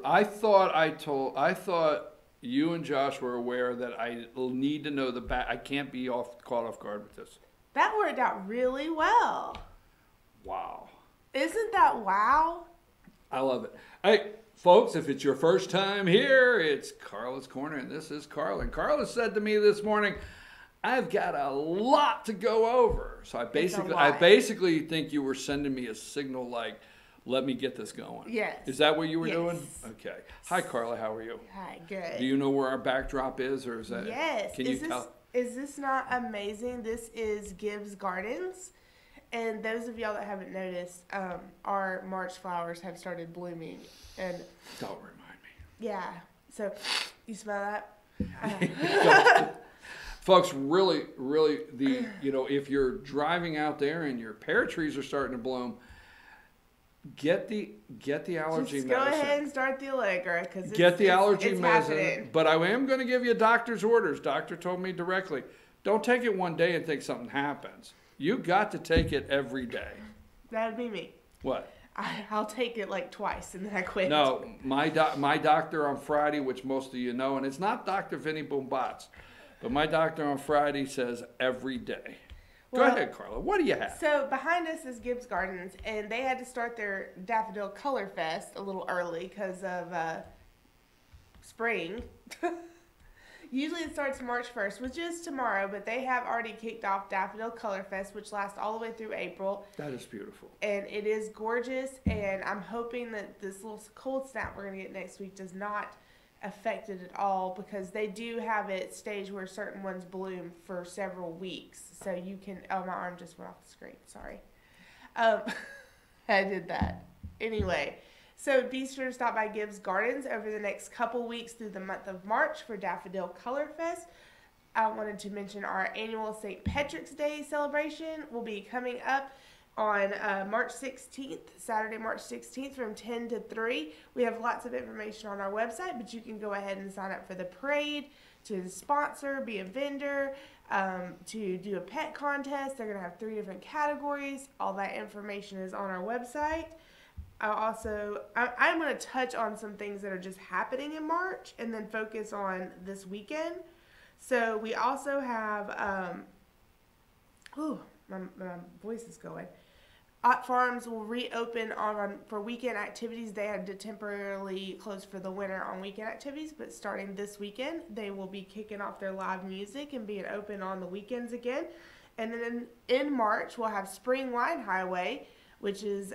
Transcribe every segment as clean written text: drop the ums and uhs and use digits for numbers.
I thought you and Josh were aware that I need to know the back. I can't be caught off guard with this. That worked out really well. Wow. Isn't that wow? I love it. Hey, folks, if it's your first time here, it's Karla's Corner, and this is Karla. And Karla said to me this morning, I've got a lot to go over. So I basically think you were sending me a signal like, let me get this going. Yes. Is that what you were doing? Okay. Hi, Karla. How are you? Hi, good. Do you know where our backdrop is, or is that? Yes. Can you tell? Is this not amazing? This is Gibbs Gardens. And those of y'all that haven't noticed, our March flowers have started blooming. And don't remind me. Yeah. So, you smell that? Folks, really, if you're driving out there and your pear trees are starting to bloom, get the allergy medicine. Just go ahead and start the Allegra, because get the allergy medicine. Happening. But I am going to give you a doctor's orders. Doctor told me directly, don't take it one day and think something happens. You got to take it every day. That would be me. What? I'll take it like twice and then I quit. No, my doctor on Friday, which most of you know, and it's not Dr. Vinny Boombots, but my doctor on Friday says every day. Go ahead, Karla. What do you have? So behind us is Gibbs Gardens, and they had to start their Daffodil Color Fest a little early because of spring. Usually it starts March 1st, which is tomorrow, but they have already kicked off Daffodil Color Fest, which lasts all the way through April. That is beautiful. And it is gorgeous, and I'm hoping that this little cold snap we're going to get next week does not affect it at all, because they do have it staged where certain ones bloom for several weeks. So you can, oh, my arm just went off the screen, sorry. I did that. Anyway. So be sure to stop by Gibbs Gardens over the next couple weeks through the month of March for Daffodil Color Fest. I wanted to mention our annual St. Patrick's Day celebration will be coming up on March 16th, Saturday, March 16th from 10 to 3. We have lots of information on our website, but you can go ahead and sign up for the parade, to sponsor, be a vendor, to do a pet contest. They're going to have 3 different categories. All that information is on our website. I'm going to touch on some things that are just happening in March and then focus on this weekend. So we also have, my voice is going. Ott Farms will reopen for weekend activities. They had to temporarily close for the winter on weekend activities, but starting this weekend, they will be kicking off their live music and being open on the weekends again. And then in March, we'll have Spring Wine Highway, which is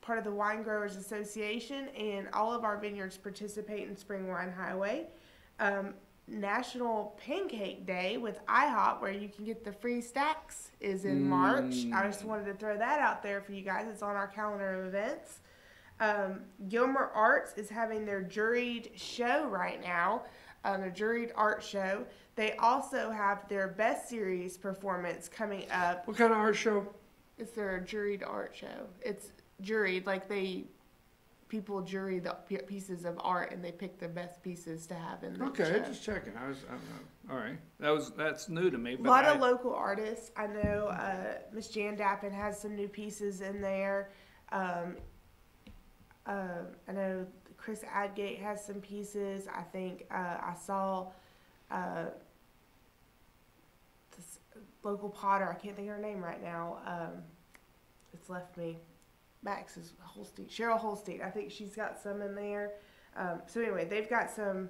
part of the Wine Growers Association, and all of our vineyards participate in Spring Wine Highway. National Pancake Day with IHOP, where you can get the free stacks, is in March. I just wanted to throw that out there for you guys. It's on our calendar of events. Gilmer Arts is having their juried show right now, their juried art show. They also have their Best Series performance coming up. What kind of art show? It's their juried art show. It's juried, like people jury the pieces of art and they pick the best pieces to have in the show. Just checking. I don't know. All right, that's new to me. But a lot of local artists. I know Miss Jan Dappin has some new pieces in there. I know Chris Adgate has some pieces. I think I saw this local potter. I can't think of her name right now. It's left me. Max is Holstein. Cheryl Holstein. I think she's got some in there. So anyway, they've got some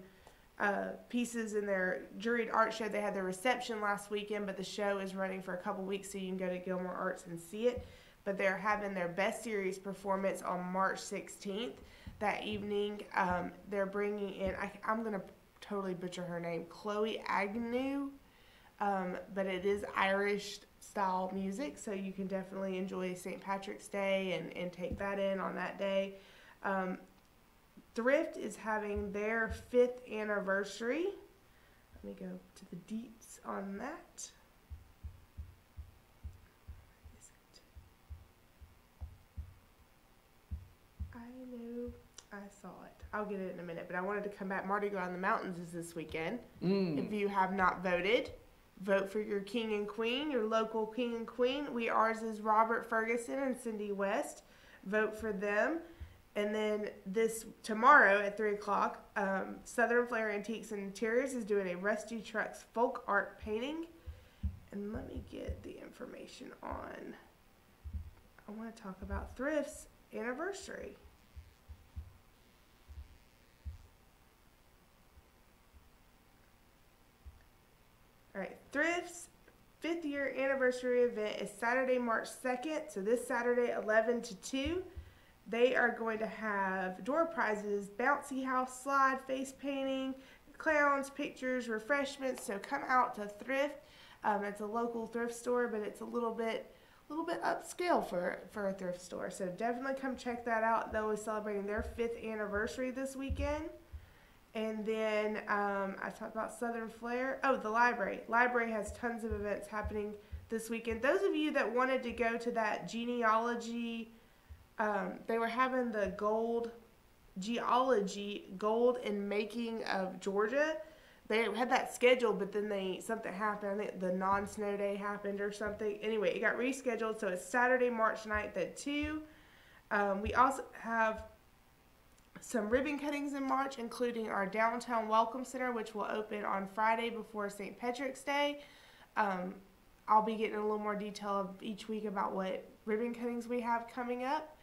pieces in their juried art show. They had their reception last weekend, but the show is running for a couple weeks, so you can go to Gilmore Arts and see it. But they're having their Best Series performance on March 16th. That evening, they're bringing in, I'm going to totally butcher her name, Chloe Agnew, but it is Irish style music, so you can definitely enjoy St. Patrick's Day and take that in on that day. Thrift is having their 5th anniversary. Let me go to the deets on that. Where is it? I know I saw it. I'll get it in a minute, but I wanted to come back. Mardi Gras in the Mountains is this weekend. If you have not voted, vote for your king and queen, your local king and queen. Ours is Robert Ferguson and Cindy West. Vote for them. And then tomorrow at 3 o'clock, Southern Flair Antiques and Interiors is doing a Rusty Trucks folk art painting. And let me get the information on. I want to talk about Thrift's anniversary. All right, Thrift's 5th year anniversary event is Saturday, March 2nd. So this Saturday, 11 to 2. They are going to have door prizes, bouncy house slide, face painting, clowns, pictures, refreshments. So come out to Thrift. It's a local thrift store, but it's a little bit upscale for a thrift store. So definitely come check that out. They'll be celebrating their 5th anniversary this weekend. And then I talked about Southern Flair. Oh, the library. Library has tons of events happening this weekend. Those of you that wanted to go to that genealogy, they were having the geology, gold and making of Georgia. They had that scheduled, but then something happened. I think the non-snow day happened or something. Anyway, it got rescheduled, so it's Saturday, March 9th at 2. We also have some ribbon cuttings in March, including our downtown welcome center, which will open on Friday before St. Patrick's Day. I'll be getting a little more detail each week about what ribbon cuttings we have coming up.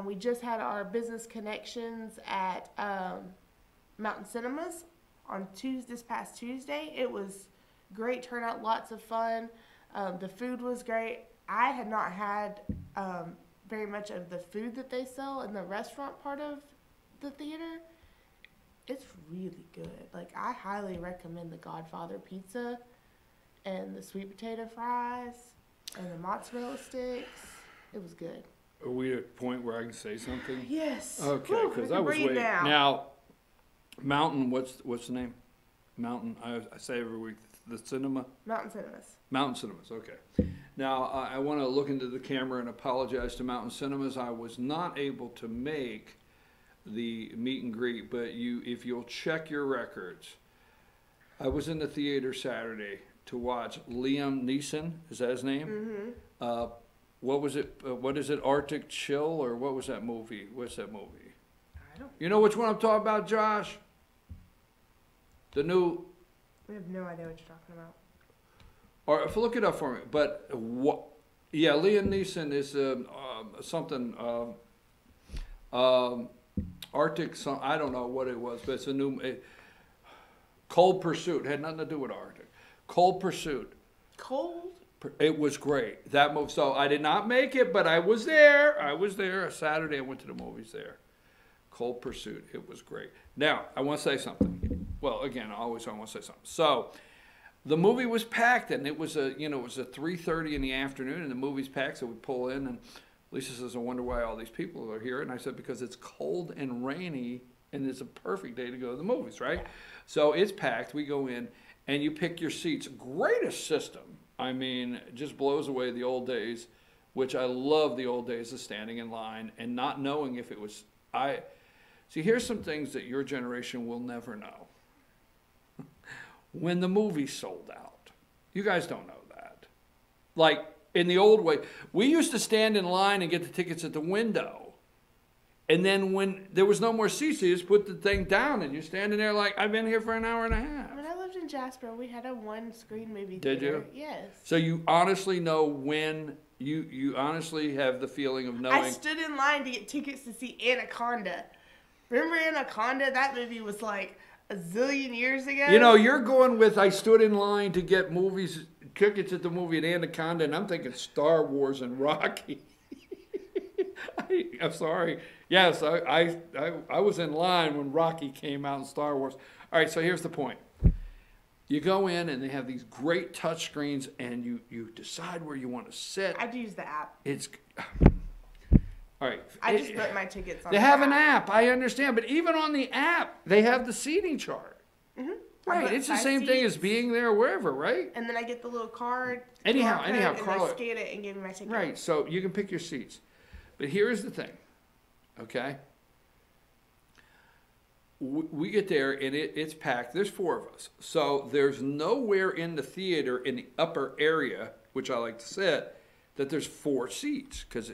We just had our business connections at Mountain Cinemas on this past Tuesday. It was great turnout, lots of fun. The food was great. I had not had very much of the food that they sell in the restaurant part of the theater. It's really good. Like, I highly recommend the Godfather pizza and the sweet potato fries and the mozzarella sticks. It was good. Are we at a point where I can say something? Yes. Okay, because I was waiting. Now, Mountain, what's the name? Mountain, I say every week, the cinema? Mountain Cinemas. Mountain Cinemas, okay. Now, I want to look into the camera and apologize to Mountain Cinemas. I was not able to make the meet and greet, but if you'll check your records, I was in the theater Saturday to watch Liam Neeson, is that his name? Mm-hmm. What was it? What is it? Arctic Chill, or what was that movie? What's that movie? I don't. You know which one I'm talking about, Josh? The new. We have no idea what you're talking about. Or if look it up for me. But what? Yeah, Liam Neeson is something. Arctic. I don't know what it was, but it's a new. Cold Pursuit had nothing to do with Arctic. Cold Pursuit. Cold. It was great. That movie. So I did not make it, but I was there. Saturday I went to the movies there. Cold Pursuit. It was great. Now, I want to say something. Well, again, I want to say something. So, the movie was packed, and it was a 3:30 in the afternoon, and the movie's packed, so we pull in, and Lisa says, I wonder why all these people are here. And I said, because it's cold and rainy, and it's a perfect day to go to the movies, right? So, it's packed. We go in, and you pick your seats. Greatest system. I mean, it just blows away the old days, which I love the old days of standing in line and not knowing if it was, see, here's some things that your generation will never know. When the movie sold out, you guys don't know that. Like, in the old way, we used to stand in line and get the tickets at the window. And then when there was no more seats, you just put the thing down and you're standing there like, I've been here for an hour and a half. When I lived in Jasper, we had a one-screen movie theater. Did you? Yes. So you honestly know when, you honestly have the feeling of knowing. I stood in line to get tickets to see Anaconda. Remember Anaconda? That movie was like a zillion years ago. You know, you're going with, I stood in line to get tickets at the movie at Anaconda, and I'm thinking Star Wars and Rocky. I'm sorry. Yes, I was in line when Rocky came out in Star Wars. All right, so here's the point. You go in, and they have these great touch screens, and you decide where you want to sit. I'd use the app. It's... All right. I just put my tickets on the app. They have an app, I understand, but even on the app, they have the seating chart. Mm-hmm. Right, it's the same thing as being there wherever, right? And then I get the little card. Anyhow, Karla. And they scan it and give me my ticket. Right, so you can pick your seats. But here's the thing, okay? We get there, and it's packed. There's 4 of us. So there's nowhere in the theater in the upper area, which I like to sit, that there's 4 seats. Because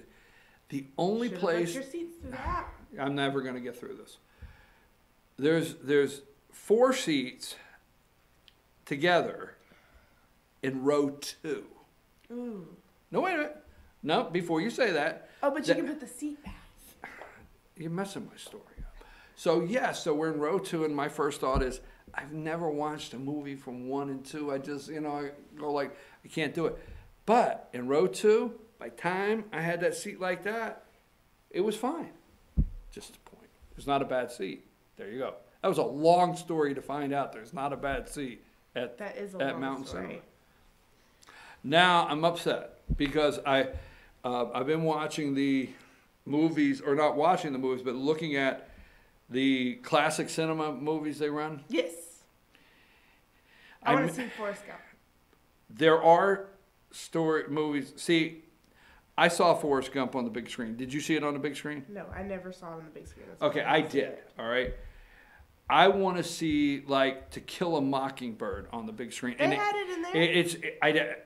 the only place... Your seats through the app. I'm never going to get through this. There's 4 seats together in row 2. Ooh. No, wait a minute. No, before you say that. Oh, but you can put the seat back. You're messing my story up. So, yes, so we're in row 2, and my first thought is, I've never watched a movie from 1 and 2. I just, I go like, I can't do it. But in row 2, by the time I had that seat like that, it was fine. Just the point. It's not a bad seat. There you go. That was a long story to find out there's not a bad seat at Mountain Cinema. Now I'm upset because I've been watching the movies, or not watching the movies, but looking at the classic cinema movies they run. Yes. I want to see Forrest Gump. There are story movies. See, I saw Forrest Gump on the big screen. Did you see it on the big screen? No, I never saw it on the big screen. Okay, I did. All right. I want to see like To Kill a Mockingbird on the big screen. They had it in there.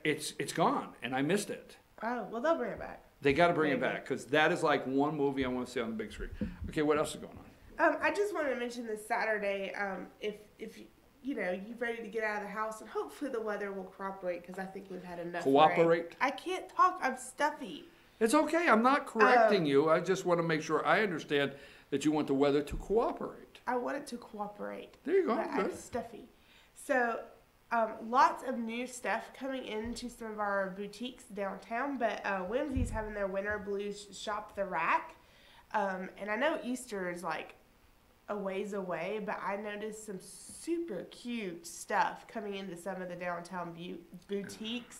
It's gone, and I missed it. Oh, well, they'll bring it back. They got to bring it back because that is like one movie I want to see on the big screen. Okay, what else is going on? I just wanted to mention this Saturday. If you're ready to get out of the house, and hopefully the weather will cooperate because I think we've had enough. Cooperate? Rain. I can't talk. I'm stuffy. It's okay. I'm not correcting you. I just want to make sure I understand that you want the weather to cooperate. I want it to cooperate. There you go. But I'm stuffy. So, lots of new stuff coming into some of our boutiques downtown. But Whimsy's having their Winter Blues Shop the Rack. And I know Easter is like a ways away, but I noticed some super cute stuff coming into some of the downtown boutiques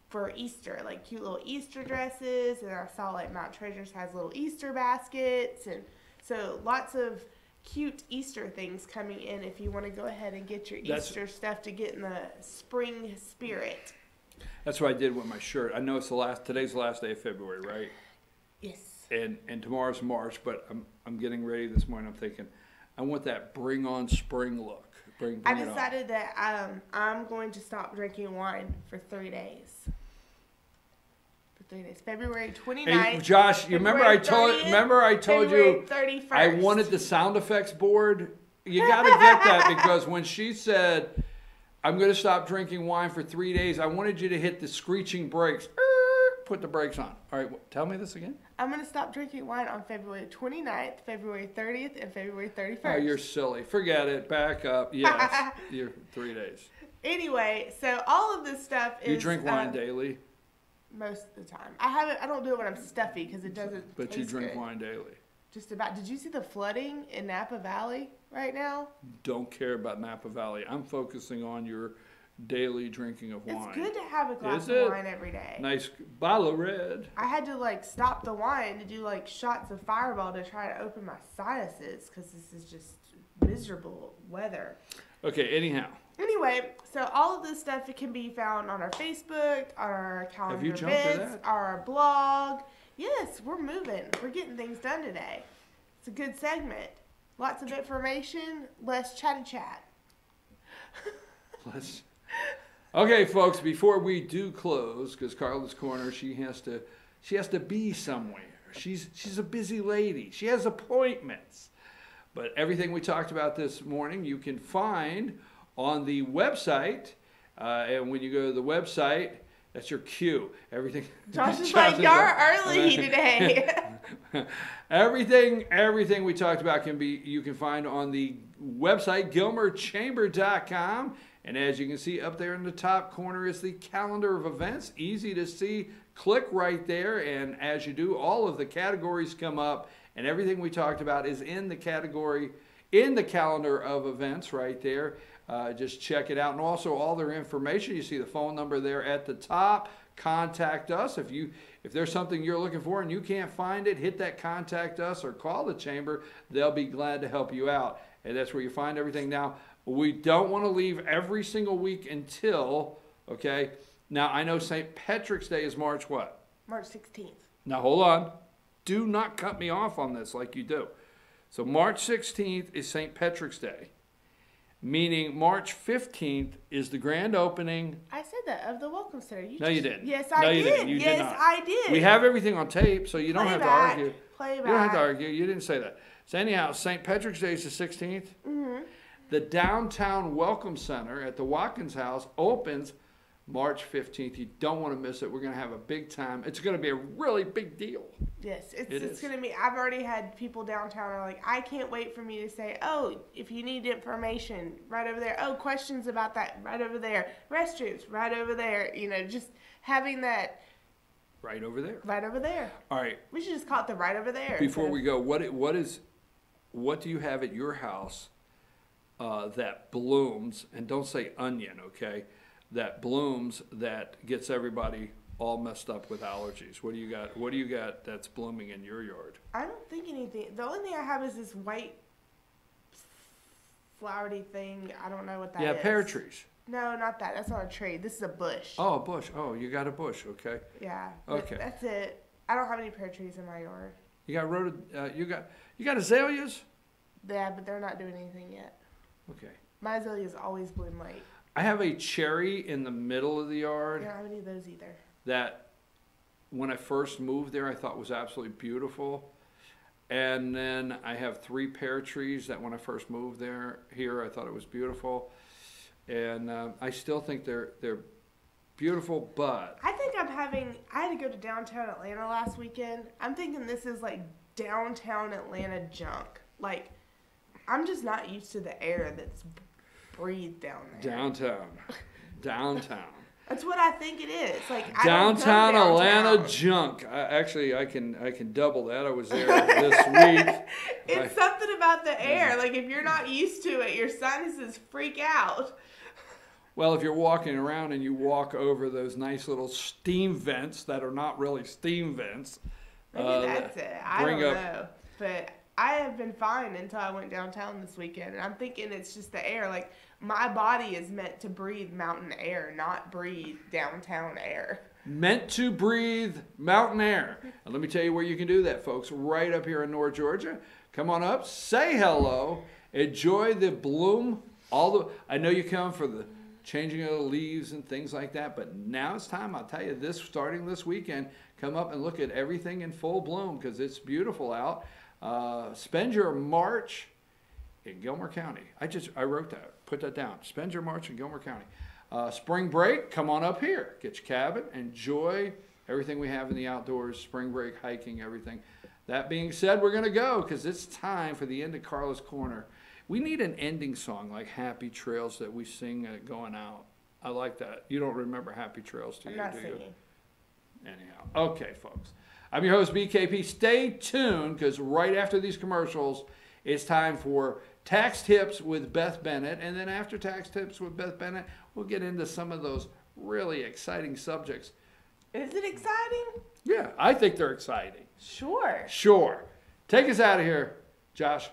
for Easter, like cute little Easter dresses, and I saw like Mount Treasures has little Easter baskets, and so lots of cute Easter things coming in if you want to go ahead and get your Easter stuff to get in the spring spirit. That's what I did with my shirt. I know it's today's the last day of February, right? Yes. And tomorrow's March, but I'm getting ready this morning. I'm thinking, I want that bring on spring look. Bring I decided that I'm going to stop drinking wine for 3 days. For 3 days. February 29th. Hey, Josh, you remember I told you February 31st. I wanted the sound effects board? You got to get that because when she said, I'm going to stop drinking wine for 3 days, I wanted you to hit the screeching brakes. Put the brakes on. All right, tell me this again. I'm going to stop drinking wine on February 29th, February 30th, and February 31st. Oh, you're silly. Forget it. Back up. Yes, you're 3 days. Anyway, so all of this stuff is... You drink wine daily? Most of the time. I don't do it when I'm stuffy because it doesn't But taste you drink good. wine daily? Just about. Did you see the flooding in Napa Valley right now? Don't care about Napa Valley. I'm focusing on your daily drinking of wine. It's good to have a glass of wine every day. Nice bottle of red. I had to stop the wine to do shots of Fireball to try to open my sinuses because this is just miserable weather. Okay, anyhow. Anyway, so all of this stuff, it can be found on our Facebook, on our calendar events, our blog. Yes, we're moving. We're getting things done today. It's a good segment. Lots of information, less chatty chat. Okay, folks, before we do close, because Karla's Corner, she has to be somewhere. She's a busy lady. She has appointments. But everything we talked about this morning, you can find on the website. And when you go to the website, that's your cue. Everything. Josh is like, you're early today. Everything we talked about you can find on the website, GilmerChamber.com. And as you can see up there in the top corner is the calendar of events. Easy to see. Click right there, and as you do, all of the categories come up, and everything we talked about is in the calendar of events right there. Just check it out, and also all their information. You see the phone number there at the top. Contact us if there's something you're looking for and you can't find it. Hit that contact us or call the chamber. They'll be glad to help you out, and that's where you find everything. Now, we don't want to leave every single week until, okay, now I know St. Patrick's Day is March what? March 16th. Now hold on. Do not cut me off on this like you do. So March 16th is St. Patrick's Day. meaning March 15th is the grand opening. I said that of the Welcome Center. You didn't. Yes, I did. You didn't. You did yes, not. I did. We have everything on tape, so you don't have to argue. Playback. You don't have to argue. You didn't say that. So anyhow, St. Patrick's Day is the 16th. Mm-hmm. The Downtown Welcome Center at the Watkins House opens March 15th. You don't want to miss it. We're going to have a big time. It's going to be a really big deal. Yes, it's going to be. I've already had people downtown are like, I can't wait for me to say, oh, if you need information, right over there. Oh, questions about that, right over there. Restrooms, right over there. You know, just having that. Right over there. Right over there. All right. We should just call it the right over there. Before we go, what do you have at your house that blooms, and don't say onion, okay? That blooms, that gets everybody all messed up with allergies. What do you got? What do you got that's blooming in your yard? I don't think anything. The only thing I have is this white flowery thing. I don't know what that is. Yeah, pear trees. No, not that. That's not a tree. This is a bush. Oh, a bush. Oh, you got a bush. Okay. Yeah. Okay. That's it. I don't have any pear trees in my yard. You got you got azaleas? Yeah, but they're not doing anything yet. Okay. My azaleas always bloom late. I have a cherry in the middle of the yard. I don't have any of those either. That when I first moved there, I thought was absolutely beautiful. And then I have 3 pear trees that when I first moved here, I thought it was beautiful. And I still think they're beautiful, but I think I had to go to downtown Atlanta last weekend. I'm thinking this is like downtown Atlanta junk. Like, I'm just not used to the air that's breathed down there. Downtown. That's what I think it is. Like downtown Atlanta junk. I can double that. I was there this week. It's something about the air. Like if you're not used to it, your sinuses freak out. Well, if you're walking around and you walk over those nice little steam vents that are not really steam vents. Maybe that's it. I don't know. But I have been fine until I went downtown this weekend. And I'm thinking it's just the air. Like my body is meant to breathe mountain air, not breathe downtown air. Meant to breathe mountain air. And let me tell you where you can do that, folks. Right up here in North Georgia. Come on up. Say hello. Enjoy the bloom. I know you come for the changing of the leaves and things like that, but now it's time. I'll tell you this, starting this weekend, come up and look at everything in full bloom because it's beautiful out. Spend your March in Gilmer County. I wrote that, put that down. Spend your March in Gilmer County. Spring break, come on up here. Get your cabin, enjoy everything we have in the outdoors, spring break, hiking, everything. That being said, we're going to go because it's time for the end of Karla's Corner. We need an ending song like Happy Trails that we sing going out. I like that. You don't remember Happy Trails, do you? I'm not singing. Anyhow. Okay, folks. I'm your host, BKP. Stay tuned because right after these commercials, it's time for Tax Tips with Beth Bennett. And then after Tax Tips with Beth Bennett, we'll get into some of those really exciting subjects. Is it exciting? Yeah, I think they're exciting. Sure. Sure. Take us out of here, Josh.